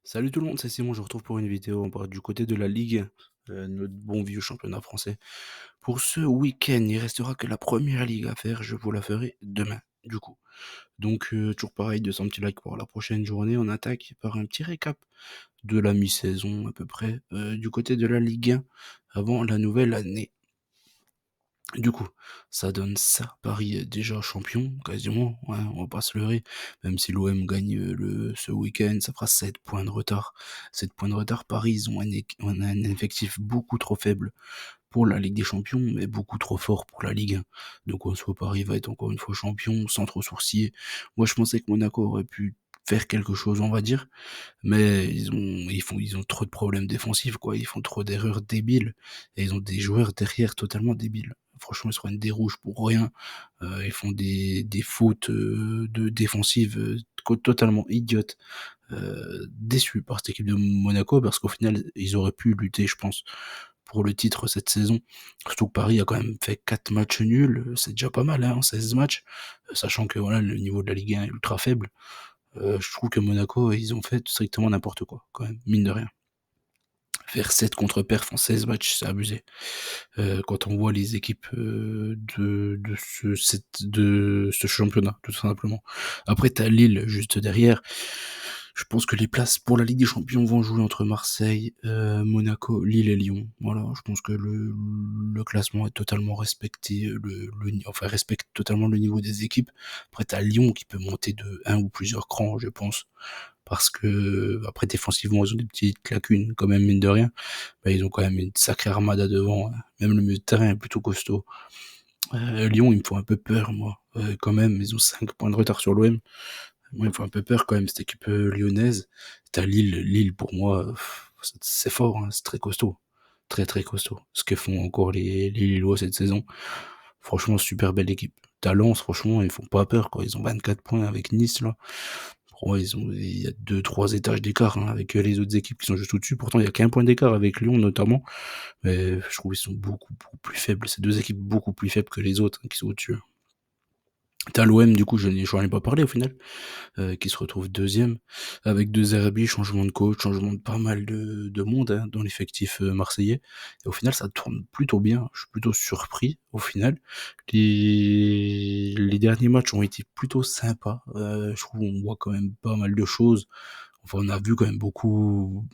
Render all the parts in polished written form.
Salut tout le monde, c'est Simon, je vous retrouve pour une vidéo. On part du côté de la Ligue 1, notre bon vieux championnat français. Pour ce week-end, il restera que la première ligue à faire, je vous la ferai demain, du coup. Donc, toujours pareil, 200 petits likes pour la prochaine journée. On attaque par un petit récap de la mi-saison à peu près, du côté de la Ligue 1 avant la nouvelle année. Du coup, ça donne ça. Paris est déjà champion, quasiment, ouais, on va pas se leurrer. Même si l'OM gagne ce week-end, ça fera 7 points de retard. 7 points de retard, Paris, ils ont un effectif beaucoup trop faible pour la Ligue des Champions, mais beaucoup trop fort pour la Ligue 1. Donc en soi, Paris va être encore une fois champion, sans trop sourciller. Moi, je pensais que Monaco aurait pu faire quelque chose, on va dire, mais ils ont trop de problèmes défensifs, quoi. Ils font trop d'erreurs débiles, et ils ont des joueurs derrière totalement débiles. Franchement, ils se prennent des rouges pour rien. Ils font des fautes défensives totalement idiotes. Déçu par cette équipe de Monaco parce qu'au final, ils auraient pu lutter, je pense, pour le titre cette saison. Surtout que Paris a quand même fait 4 matchs nuls, c'est déjà pas mal, hein, en 16 matchs, sachant que voilà, le niveau de la Ligue 1 est ultra faible. Je trouve que Monaco, ils ont fait strictement n'importe quoi, quand même, mine de rien. Faire 7 contre perf en 16 matchs, c'est abusé. Quand on voit les équipes de ce championnat, tout simplement. Après, t'as Lille juste derrière. Je pense que les places pour la Ligue des Champions vont jouer entre Marseille, Monaco, Lille et Lyon. Voilà, je pense que le classement est totalement respecté, enfin respecte totalement le niveau des équipes. Après, t'as Lyon qui peut monter de un ou plusieurs crans, je pense, parce que après défensivement ils ont des petites lacunes quand même mine de rien, mais ils ont quand même une sacrée armada devant, hein. Même le milieu de terrain est plutôt costaud. Lyon, ils me font un peu peur moi, quand même, ils ont 5 points de retard sur l'OM. Moi, il me fait un peu peur quand même cette équipe lyonnaise. T'as Lille pour moi, c'est fort, hein, c'est très costaud, très très costaud. Ce que font encore les Lillois cette saison, franchement super belle équipe. T'as Lens, franchement ils font pas peur quoi, ils ont 24 points avec Nice là. Pour moi, il y a deux trois étages d'écart, hein, avec les autres équipes qui sont juste au-dessus. Pourtant, il y a qu'un point d'écart avec Lyon notamment, mais je trouve qu'ils sont beaucoup plus faibles. C'est deux équipes beaucoup plus faibles que les autres, hein, qui sont au-dessus. T'as l'OM, du coup, j'en ai pas parlé au final, qui se retrouve deuxième, avec 2 RB, changement de coach, changement de pas mal de monde, hein, dans l'effectif marseillais. Et au final, ça tourne plutôt bien. Je suis plutôt surpris au final. Les derniers matchs ont été plutôt sympas. Je trouve on voit quand même pas mal de choses. Enfin, on a vu quand même beaucoup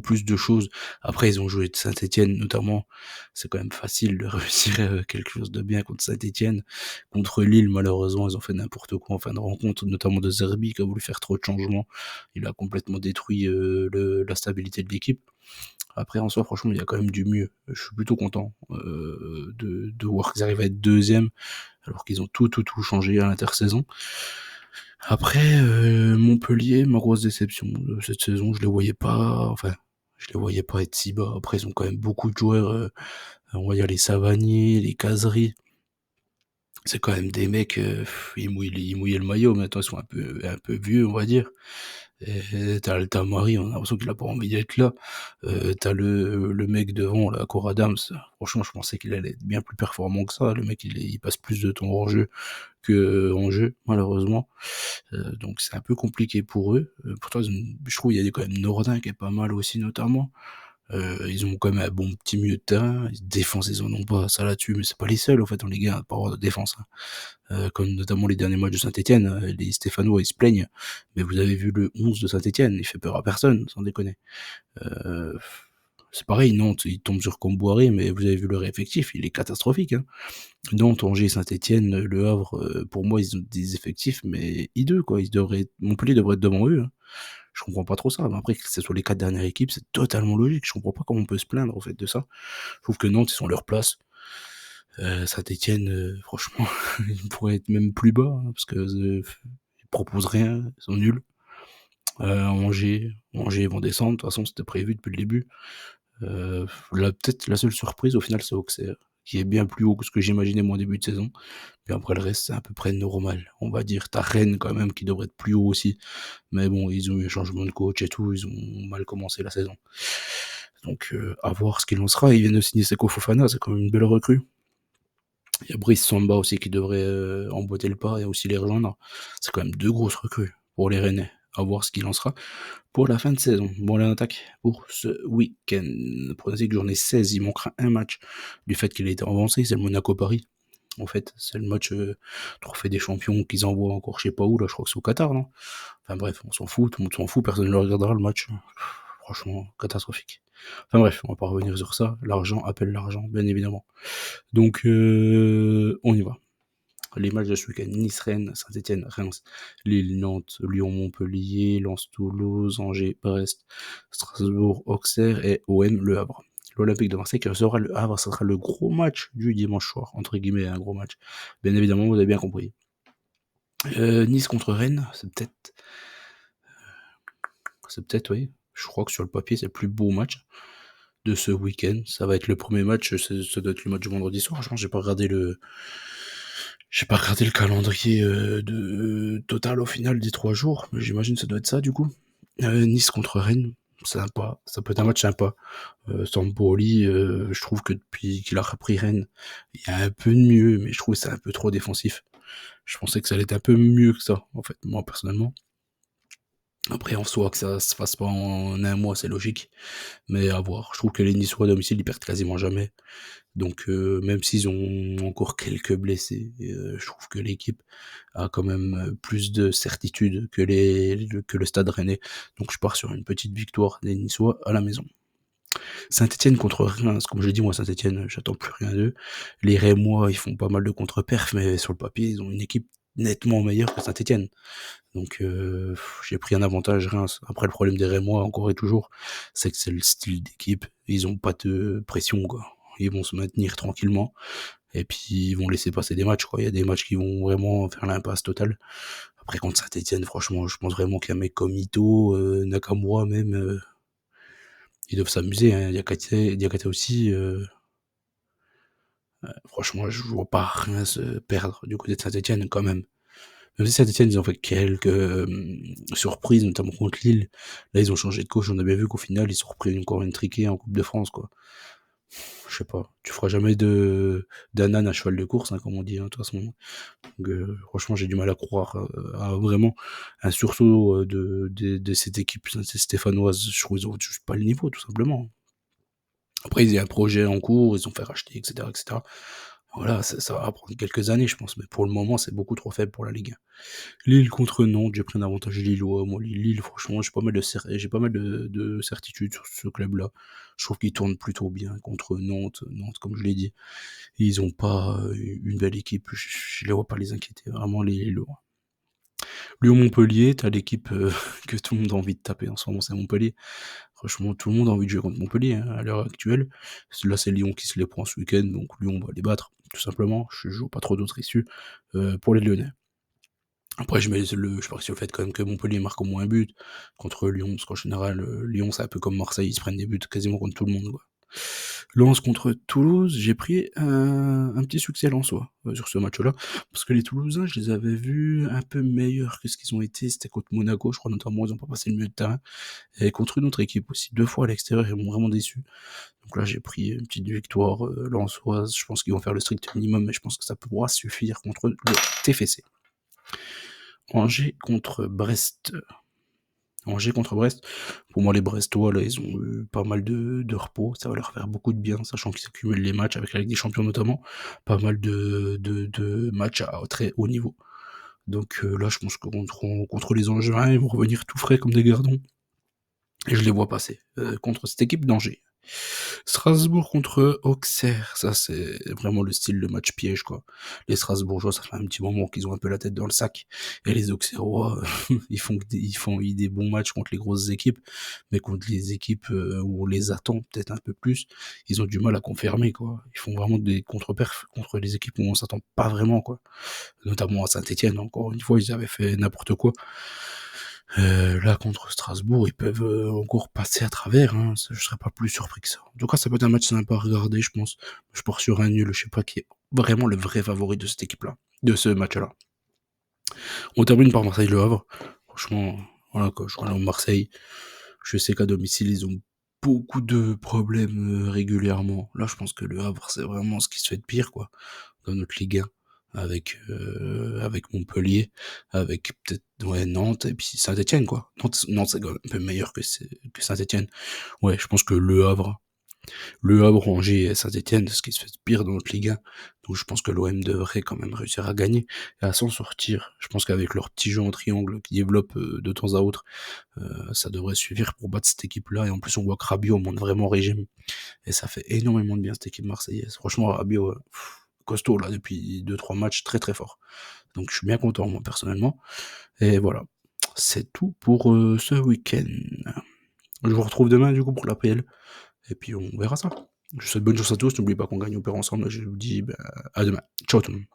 plus de choses. Après, ils ont joué de Saint-Étienne notamment. C'est quand même facile de réussir quelque chose de bien contre Saint-Étienne. Contre Lille, malheureusement, ils ont fait n'importe quoi en fin de rencontre, notamment de Zerbi qui a voulu faire trop de changements. Il a complètement détruit la stabilité de l'équipe. Après, en soi, franchement, il y a quand même du mieux. Je suis plutôt content de voir qu'ils arrivent à être deuxième, alors qu'ils ont tout changé à l'intersaison. Après, Montpellier, ma grosse déception de cette saison, je les voyais pas être si bas. Après, ils ont quand même beaucoup de joueurs, on va dire les Savanier, les Cazerie. C'est quand même des mecs, ils mouillaient le maillot. Maintenant, ils sont un peu vieux, on va dire. Et tu le Tamari, on a l'impression qu'il a pas envie d'être là. Tu le mec devant là, Cor Adams, franchement je pensais qu'il allait être bien plus performant que ça. Le mec il passe plus de temps hors jeu qu'en jeu, malheureusement. Donc c'est un peu compliqué pour eux. Pourtant je trouve il y a quand même Nordin qui est pas mal aussi notamment. Ils ont quand même un bon petit milieu de terrain, défense ils en ont pas, ça là-dessus, mais c'est pas les seuls en fait, on les gars à pas avoir de défense, hein. Comme notamment les derniers matchs de Saint-Etienne, les Stéphanois ils se plaignent, mais vous avez vu le 11 de Saint-Etienne, il fait peur à personne, sans déconner. Euh, c'est pareil, Nantes, il tombe sur Comboiré, mais vous avez vu leur effectif, il est catastrophique, hein. Nantes, Angers, Saint-Etienne, Le Havre, pour moi ils ont des effectifs, mais hideux quoi, Montpellier devrait être devant eux, hein. Je comprends pas trop ça, mais après que ce soit les 4 dernières équipes, c'est totalement logique, je comprends pas comment on peut se plaindre en fait de ça. Je trouve que Nantes, ils sont à leur place. Saint-Etienne, franchement, ils pourraient être même plus bas, hein, parce que ils proposent rien, ils sont nuls. Angers, ils vont descendre. De toute façon, c'était prévu depuis le début. Peut-être la seule surprise, au final, c'est Auxerre, qui est bien plus haut que ce que j'imaginais moi en début de saison. Puis après, le reste, c'est à peu près normal. On va dire, t'as Rennes quand même, qui devrait être plus haut aussi. Mais bon, ils ont eu un changement de coach et tout, ils ont mal commencé la saison. Donc, à voir ce qu'il en sera. Ils viennent de signer Seko Fofana, c'est quand même une belle recrue. Il y a Brice Samba aussi qui devrait emboîter le pas et aussi les rejoindre. C'est quand même deux grosses recrues pour les Rennais. À voir ce qu'il en sera pour la fin de saison. Bon, là, on attaque pour ce week-end. Pronostic journée 16, il manquera un match du fait qu'il a été avancé, c'est le Monaco-Paris. En fait, c'est le match Trophée des Champions qu'ils envoient encore je sais pas où, là, je crois que c'est au Qatar, non? Enfin bref, on s'en fout, tout le monde s'en fout, personne ne le regardera le match. Franchement, catastrophique. Enfin bref, on va pas revenir sur ça. L'argent appelle l'argent, bien évidemment. Donc, on y va. Les matchs de ce week-end: Nice-Rennes, Saint-Etienne, Reims, Lille, Nantes, Lyon, Montpellier, Lens, Toulouse, Angers, Brest, Strasbourg, Auxerre et OM Le Havre. L'Olympique de Marseille qui recevra Le Havre, ça sera le gros match du dimanche soir, entre guillemets, un gros match. Bien évidemment, vous avez bien compris. Nice contre Rennes, c'est peut-être, oui. Je crois que sur le papier, c'est le plus beau match de ce week-end. Ça va être le premier match, ça doit être le match du vendredi soir. Je pense, j'ai pas regardé le calendrier total au final des 3 jours, mais j'imagine que ça doit être ça du coup. Nice contre Rennes, sympa, ça peut être un match sympa. Sampaoli, je trouve que depuis qu'il a repris Rennes, il y a un peu de mieux, mais je trouve que c'est un peu trop défensif. Je pensais que ça allait être un peu mieux que ça, en fait, moi personnellement. Après, en soi, que ça se fasse pas en un mois, c'est logique, mais à voir. Je trouve que les Niçois à domicile, ils perdent quasiment jamais. Donc, même s'ils ont encore quelques blessés, je trouve que l'équipe a quand même plus de certitude que le Stade Rennais. Donc, je pars sur une petite victoire des Niçois à la maison. Saint-Etienne contre Reims, comme je l'ai dit, moi, Saint-Etienne, j'attends plus rien d'eux. Les Rémois, ils font pas mal de contre-perfs, mais sur le papier, ils ont une équipe nettement meilleure que Saint-Etienne. Donc, j'ai pris un avantage Reims. Après, le problème des Rémois, encore et toujours, c'est que c'est le style d'équipe. Ils ont pas de pression, quoi. Ils vont se maintenir tranquillement. Et puis, ils vont laisser passer des matchs, quoi. Il y a des matchs qui vont vraiment faire l'impasse totale. Après, contre Saint-Etienne, franchement, je pense vraiment qu'un mec comme Ito, Nakamura même, ils doivent s'amuser, hein. Diakate aussi, franchement, je vois pas rien se perdre du côté de Saint-Etienne, quand même. Même si Saint-Etienne, ils ont fait quelques surprises, notamment contre Lille. Là, ils ont changé de coach. On a bien vu qu'au final, ils ont repris encore une triquée en Coupe de France, quoi. Je sais pas. Tu feras jamais d'un âne à cheval de course, hein, comme on dit, hein, de toute façon. Donc, franchement, j'ai du mal à croire à vraiment un sursaut de cette équipe stéphanoise. Je trouve qu'ils ont juste pas le niveau, tout simplement. Après, il y a un projet en cours, ils ont fait racheter, etc., etc. Voilà, ça va prendre quelques années, je pense, mais pour le moment, c'est beaucoup trop faible pour la Ligue 1. Lille contre Nantes, j'ai pris un avantage lillois. Moi, Lille, franchement, j'ai pas mal de certitudes sur ce club-là. Je trouve qu'ils tournent plutôt bien contre Nantes. Nantes, comme je l'ai dit, ils ont pas une belle équipe. Je les vois pas les inquiéter, vraiment les Lillois. Lyon-Montpellier, t'as l'équipe que tout le monde a envie de taper en ce moment, c'est Montpellier. Franchement, tout le monde a envie de jouer contre Montpellier, hein, à l'heure actuelle. Là, c'est Lyon qui se les prend ce week-end, donc Lyon va les battre, tout simplement. Je joue pas trop d'autres issues pour les Lyonnais. Après, je pars sur le fait quand même que Montpellier marque au moins un but contre Lyon, parce qu'en général, Lyon, c'est un peu comme Marseille, ils se prennent des buts quasiment contre tout le monde, quoi. Lens contre Toulouse, j'ai pris un petit succès lensois sur ce match-là, parce que les Toulousains, je les avais vus un peu meilleurs que ce qu'ils ont été. C'était contre Monaco, je crois notamment, ils ont pas passé le milieu de terrain, et contre une autre équipe aussi, 2 fois à l'extérieur, ils m'ont vraiment déçu. Donc là, j'ai pris une petite victoire lensoise. Je pense qu'ils vont faire le strict minimum, mais je pense que ça pourra suffire contre le TFC. Angers contre Brest. Angers contre Brest. Pour moi, les Brestois, là, ils ont eu pas mal de repos. Ça va leur faire beaucoup de bien, sachant qu'ils accumulent les matchs avec la Ligue des Champions notamment. Pas mal de matchs à très haut niveau. Donc là, je pense que contre les Angevins, ils vont revenir tout frais comme des gardons. Et je les vois passer contre cette équipe d'Angers. Strasbourg contre Auxerre, ça c'est vraiment le style de match piège, quoi. Les Strasbourgeois, ça fait un petit moment qu'ils ont un peu la tête dans le sac, et les Auxerrois, ils font des bons matchs contre les grosses équipes, mais contre les équipes où on les attend peut-être un peu plus, ils ont du mal à confirmer, quoi. Ils font vraiment des contre-perfs contre les équipes où on s'attend pas vraiment, quoi. Notamment à Saint-Etienne, encore une fois, ils avaient fait n'importe quoi. Là, contre Strasbourg, ils peuvent encore passer à travers, hein. Je serais pas plus surpris que ça. En tout cas, ça peut être un match sympa à regarder, je pense. Je pars sur un nul, je sais pas qui est vraiment le vrai favori de cette équipe-là, de ce match-là. On termine par Marseille-Le Havre. Franchement, voilà quoi, je connais Marseille. Je sais qu'à domicile, ils ont beaucoup de problèmes régulièrement. Là, je pense que Le Havre, c'est vraiment ce qui se fait de pire, quoi, dans notre Ligue 1. avec Montpellier, avec peut-être ouais Nantes et puis Saint-Étienne quoi. Nantes c'est quand même un peu meilleur que Saint-Étienne. Ouais, je pense que Le Havre, Angers et Saint-Étienne, ce qui se fait de pire dans notre Ligue 1. Donc je pense que l'OM devrait quand même réussir à gagner et à s'en sortir. Je pense qu'avec leur petit jeu en triangle qu'ils développent de temps à autre, ça devrait suffire pour battre cette équipe-là. Et en plus, on voit que Rabiot monte vraiment régime. Et ça fait énormément de bien cette équipe marseillaise. Franchement, Rabiot, costaud là depuis deux trois matchs, très très fort. Donc je suis bien content moi personnellement. Et voilà, c'est tout pour ce week-end. Je vous retrouve demain du coup pour l'APL. Et puis on verra ça. Je vous souhaite bonne chance à tous, n'oubliez pas qu'on gagne au père ensemble, je vous dis bah, à demain. Ciao tout le monde.